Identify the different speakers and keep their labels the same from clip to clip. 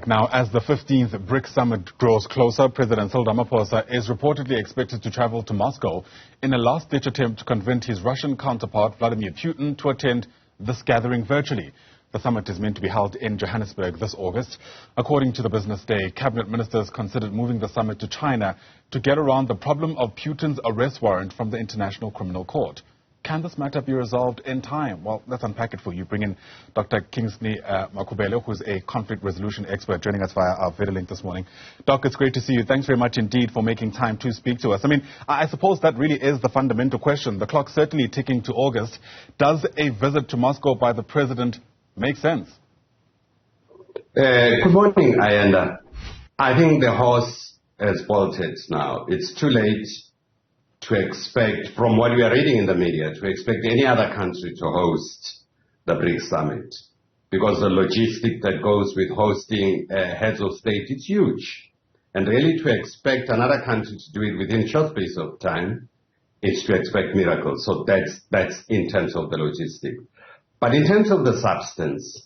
Speaker 1: Now, as the 15th BRICS summit grows closer, President Cyril Ramaphosa is reportedly expected to travel to Moscow in a last-ditch attempt to convince his Russian counterpart, Vladimir Putin, to attend this gathering virtually. The summit is meant to be held in Johannesburg this August. According to the Business Day, cabinet ministers considered moving the summit to China to get around the problem of Putin's arrest warrant from the International Criminal Court. Can this matter be resolved in time? Well, let's unpack it for you. Bring in Dr Kingsley Makhubela, who's a conflict resolution expert, joining us via our video link this morning. Doc, it's great to see you. Thanks very much indeed for making time to speak to us. I mean, I suppose that really is the fundamental question. The clock's certainly ticking to August. Does a visit to Moscow by the president make sense?
Speaker 2: Good morning, Ayanda. I think the horse has bolted now. It's too late to expect, from what we are reading in the media, to expect any other country to host the BRICS summit, because the logistic that goes with hosting heads of state is huge. And really to expect another country to do it within a short space of time is to expect miracles. So that's in terms of the logistic. But in terms of the substance,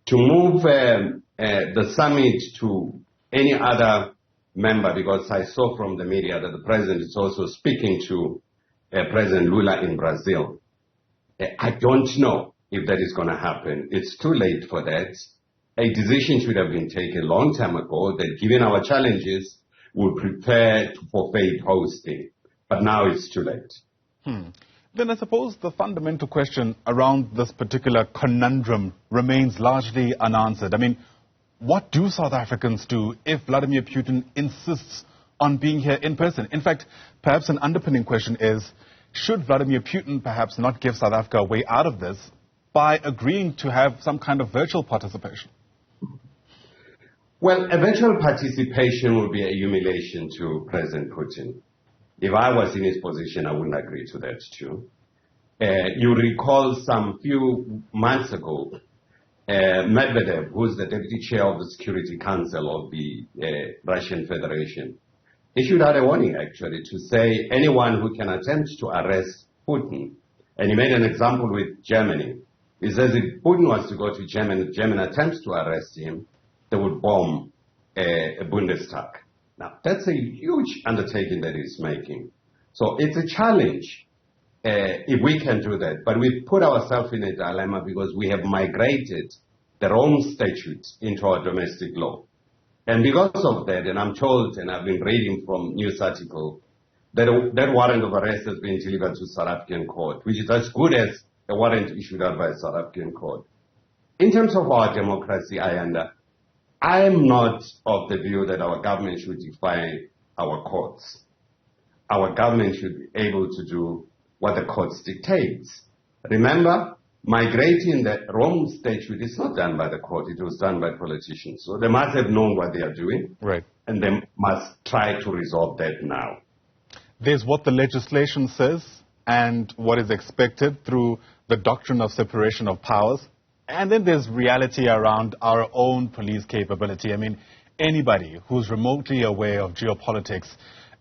Speaker 2: to move the summit to any other member, because I saw from the media that the president is also speaking to President Lula in Brazil. I don't know if that is going to happen. It's too late for that. A decision should have been taken a long time ago that given our challenges, we'll prepare to forfeit hosting. But now it's too late.
Speaker 1: Then I suppose the fundamental question around this particular conundrum remains largely unanswered. I mean, what do South Africans do if Vladimir Putin insists on being here in person? In fact, perhaps an underpinning question is, should Vladimir Putin perhaps not give South Africa a way out of this by agreeing to have some kind of virtual participation?
Speaker 2: Well, a virtual participation would be a humiliation to President Putin. If I was in his position, I wouldn't agree to that too. You recall some few months ago, Medvedev, who's the deputy chair of the Security Council of the Russian Federation, issued out a warning actually to say anyone who can attempt to arrest Putin, and he made an example with Germany. He says if Putin was to go to Germany, Germany attempts to arrest him, they would bomb a Bundestag. Now, that's a huge undertaking that he's making. So it's a challenge if we can do that. But we've put ourselves in a dilemma because we have migrated the Rome Statute into our domestic law. And because of that, and I'm told, and I've been reading from news article, that that warrant of arrest has been delivered to South African court, which is as good as a warrant issued out by a South African court. In terms of our democracy, I am not of the view that our government should defy our courts. Our government should be able to do what the courts dictates. Remember, migrating the Rome Statute is not done by the court, it was done by politicians. So they must have known what they are doing,
Speaker 1: right,
Speaker 2: and they must try to resolve that now.
Speaker 1: There's what the legislation says and what is expected through the doctrine of separation of powers. And then there's reality around our own police capability. I mean, anybody who's remotely aware of geopolitics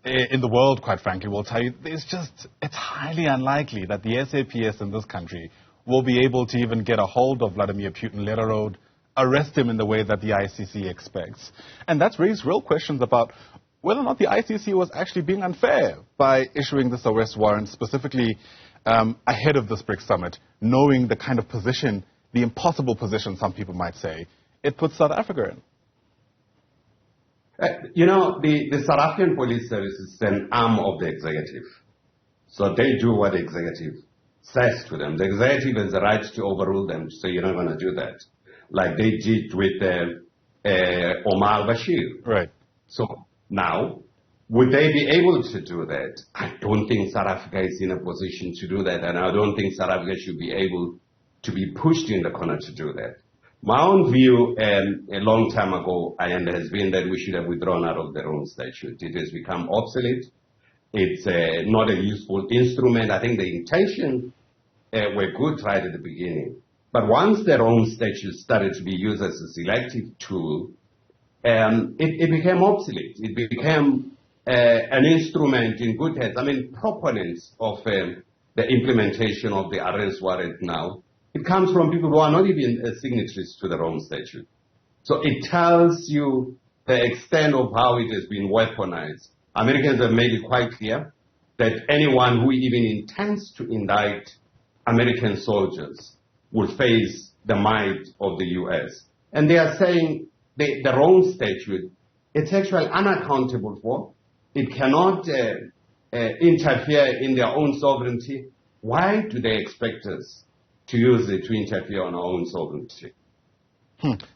Speaker 1: in the world, quite frankly, will tell you it's highly unlikely that the SAPS in this country will be able to even get a hold of Vladimir Putin, let alone arrest him in the way that the ICC expects. And that's raised real questions about whether or not the ICC was actually being unfair by issuing this arrest warrant, specifically ahead of this BRICS summit, knowing the kind of position, the impossible position, some people might say, it puts South Africa in.
Speaker 2: The South African Police Service is an arm of the executive. So they do what the executive says to them. The executive has the right to overrule them, so you're not going to do that. Like they did with Omar al-Bashir.
Speaker 1: Right.
Speaker 2: So now, would they be able to do that? I don't think South Africa is in a position to do that, and I don't think South Africa should be able to be pushed in the corner to do that. My own view a long time ago, has been that we should have withdrawn out of the Rome Statute. It has become obsolete. It's not a useful instrument. I think the intention were good right at the beginning. But once the Rome Statute started to be used as a selective tool, it became obsolete. It became an instrument in good hands. I mean, proponents of the implementation of the arrest warrant now, it comes from people who are not even signatories to the Rome Statute. So it tells you the extent of how it has been weaponized. Americans have made it quite clear that anyone who even intends to indict American soldiers will face the might of the U.S. And they are saying the Rome Statute, it's actually unaccountable for. It cannot interfere in their own sovereignty. Why do they expect us to use it to interfere on our own sovereignty?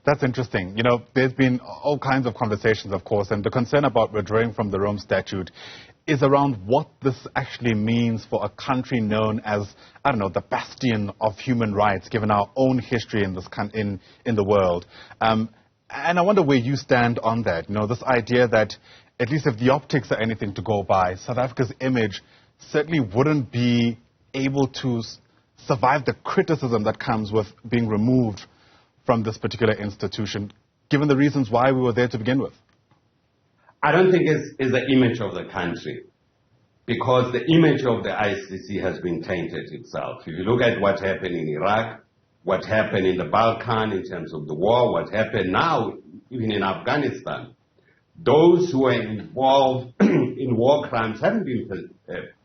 Speaker 1: That's interesting. You know, there's been all kinds of conversations, of course, and the concern about withdrawing from the Rome Statute is around what this actually means for a country known as, I don't know, the bastion of human rights, given our own history in this in the world. And I wonder where you stand on that. You know, this idea that, at least if the optics are anything to go by, South Africa's image certainly wouldn't be able to survive the criticism that comes with being removed from this particular institution, given the reasons why we were there to begin with?
Speaker 2: I don't think it's the image of the country, because the image of the ICC has been tainted itself. If you look at what happened in Iraq, what happened in the Balkan in terms of the war, what happened now even in Afghanistan, those who are involved in war crimes haven't been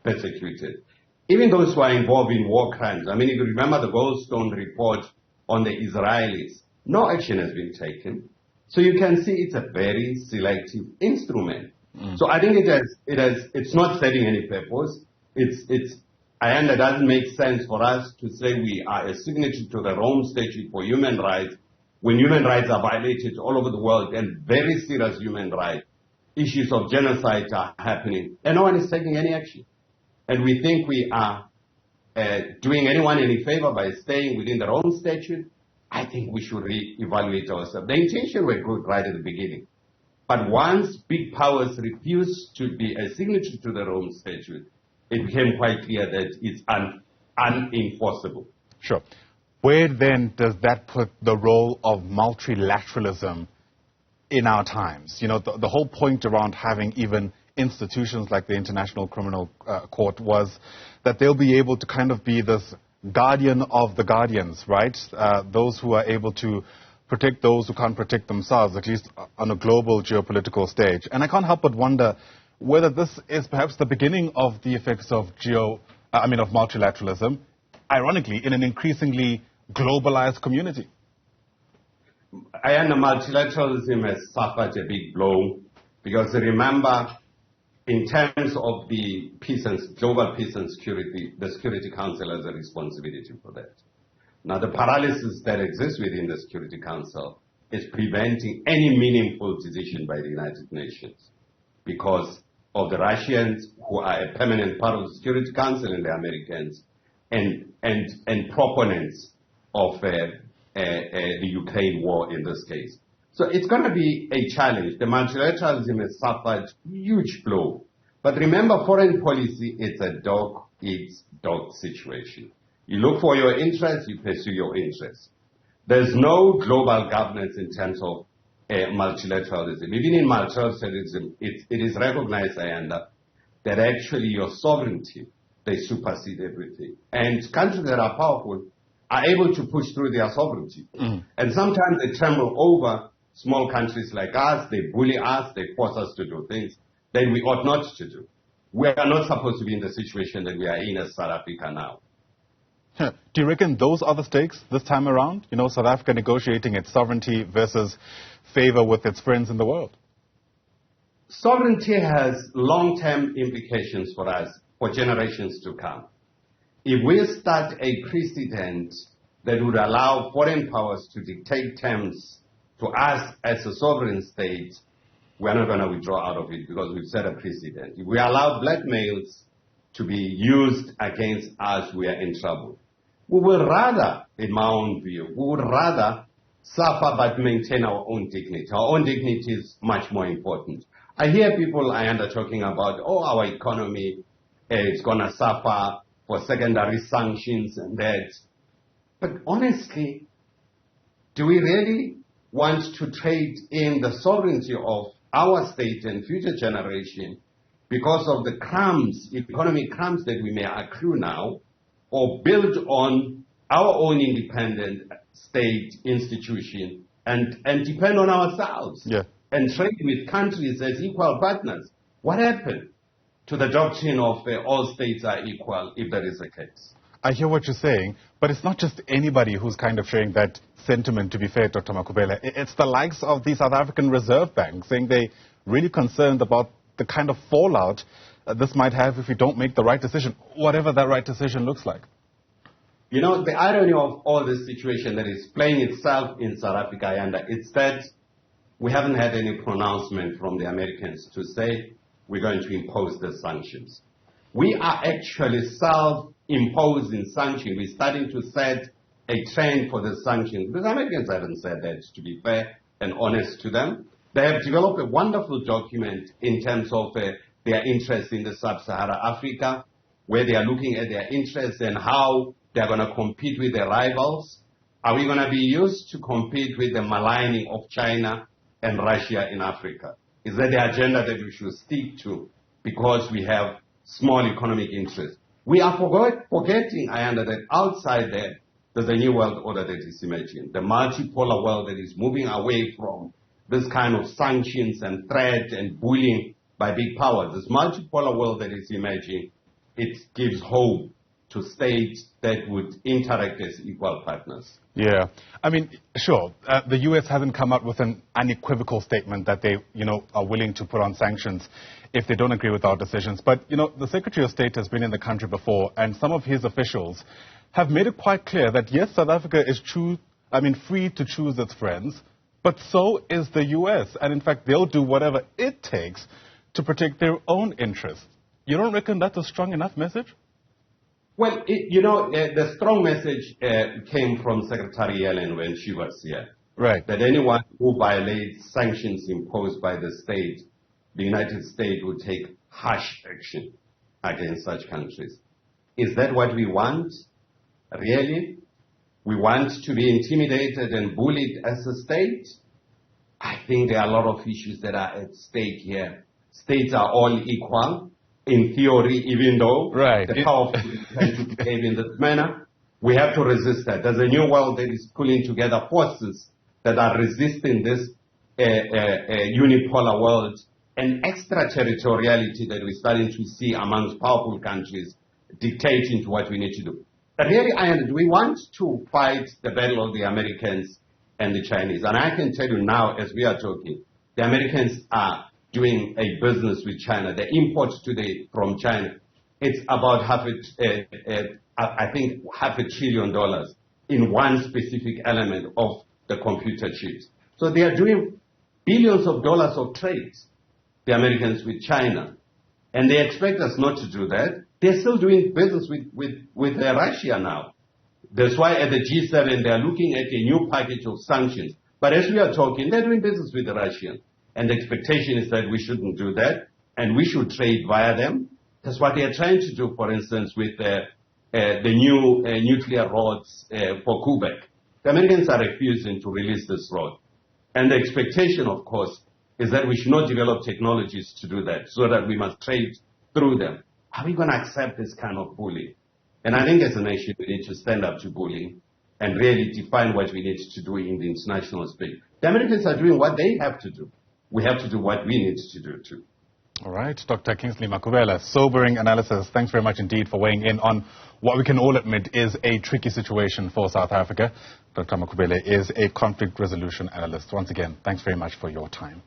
Speaker 2: persecuted. Even those who are involved in war crimes, I mean, if you remember the Goldstone report on the Israelis, no action has been taken. So you can see it's a very selective instrument. So I think it's not serving any purpose. It doesn't make sense for us to say we are a signatory to the Rome Statute for human rights when human rights are violated all over the world, and very serious human rights issues of genocide are happening, and no one is taking any action. And we think we are doing anyone any favor by staying within the Rome Statute. I think we should re-evaluate ourselves. The intention was good right at the beginning. But once big powers refused to be a signatory to the Rome Statute, it became quite clear that it's unenforceable.
Speaker 1: Sure. Where then does that put the role of multilateralism in our times? You know, the whole point around having even institutions like the International Criminal Court was that they'll be able to kind of be this guardian of the guardians, right? Those who are able to protect those who can't protect themselves, at least on a global geopolitical stage. And I can't help but wonder whether this is perhaps the beginning of the effects of multilateralism, ironically, in an increasingly globalized community.
Speaker 2: Multilateralism has suffered a big blow, because remember, in terms of the global peace and security, the Security Council has a responsibility for that. Now, the paralysis that exists within the Security Council is preventing any meaningful decision by the United Nations because of the Russians, who are a permanent part of the Security Council, and the Americans, and proponents of the Ukraine war in this case. So it's going to be a challenge. The multilateralism has suffered huge blow. But remember, foreign policy, it's a dog-eats-dog situation. You look for your interests, you pursue your interests. There's no global governance in terms of multilateralism. Even in multilateralism, it is recognized, that actually your sovereignty, they supersede everything. And countries that are powerful are able to push through their sovereignty. And sometimes they tremble over small countries like us, they bully us, they force us to do things that we ought not to do. We are not supposed to be in the situation that we are in as South Africa now.
Speaker 1: Do you reckon those are the stakes this time around? You know, South Africa negotiating its sovereignty versus favor with its friends in the world?
Speaker 2: Sovereignty has long-term implications for us, for generations to come. If we start a precedent that would allow foreign powers to dictate terms to us as a sovereign state, we're not going to withdraw out of it because we've set a precedent. If we allow blackmails to be used against us, we are in trouble. We will rather, in my own view, we would rather suffer but maintain our own dignity. Our own dignity is much more important. I hear people talking about, our economy is going to suffer for secondary sanctions and that. But honestly, do we really want to trade in the sovereignty of our state and future generation because of the crumbs, economic crumbs that we may accrue now, or build on our own independent state institution and depend on ourselves and trade with countries as equal partners. What happened to the doctrine of all states are equal, if that is the case?
Speaker 1: I hear what you're saying, but it's not just anybody who's kind of sharing that sentiment, to be fair, Dr. Makhubela. It's the likes of the South African Reserve Bank saying they're really concerned about the kind of fallout this might have if we don't make the right decision, whatever that right decision looks like.
Speaker 2: You know, the irony of all this situation that is playing itself in South Africa, it's that we haven't had any pronouncement from the Americans to say we're going to impose the sanctions. We are actually self-imposing sanctions. We're starting to set a trend for the sanctions. The Americans haven't said that, to be fair and honest to them. They have developed a wonderful document in terms of their interest in the sub-Saharan Africa, where they are looking at their interests and how they're going to compete with their rivals. Are we going to be used to compete with the maligning of China and Russia in Africa? Is that the agenda that we should stick to because we have small economic interests? We are forgetting, that outside there, there's a new world order that is emerging. The multipolar world that is moving away from this kind of sanctions and threat and bullying by big powers. This multipolar world that is emerging, it gives hope to states that would interact as equal partners.
Speaker 1: Yeah. I mean, sure, the U.S. hasn't come up with an unequivocal statement that they, are willing to put on sanctions if they don't agree with our decisions. But, the Secretary of State has been in the country before, and some of his officials have made it quite clear that, yes, South Africa is free to choose its friends, but so is the U.S. And, in fact, they'll do whatever it takes to protect their own interests. You don't reckon that's a strong enough message?
Speaker 2: Well, the strong message came from Secretary Yellen when she was here.
Speaker 1: Right.
Speaker 2: That anyone who violates sanctions imposed by the state, the United States will take harsh action against such countries. Is that what we want? Really? We want to be intimidated and bullied as a state? I think there are a lot of issues that are at stake here. States are all equal. In theory, even though the powerful tend to behave in this manner, we have to resist that. There's a new world that is pulling together forces that are resisting this unipolar world and extraterritoriality that we're starting to see amongst powerful countries dictating to what we need to do. But really, do we want to fight the battle of the Americans and the Chinese? And I can tell you now, as we are talking, the Americans are doing a business with China. The imports today from China, it's about $500 billion in one specific element of the computer chips. So they are doing billions of dollars of trade, the Americans with China. And they expect us not to do that. They're still doing business with Russia now. That's why at the G7, they're looking at a new package of sanctions. But as we are talking, they're doing business with the Russians. And the expectation is that we shouldn't do that, and we should trade via them. That's what they are trying to do, for instance, with the new nuclear rods for Quebec. The Americans are refusing to release this rod. And the expectation, of course, is that we should not develop technologies to do that, so that we must trade through them. Are we going to accept this kind of bullying? And I think as a nation, we need to stand up to bullying and really define what we need to do in the international space. The Americans are doing what they have to do. We have to do what we need to do too.
Speaker 1: All right, Dr. Kingsley Makhubela, sobering analysis. Thanks very much indeed for weighing in on what we can all admit is a tricky situation for South Africa. Dr. Makhubela is a conflict resolution analyst. Once again, thanks very much for your time.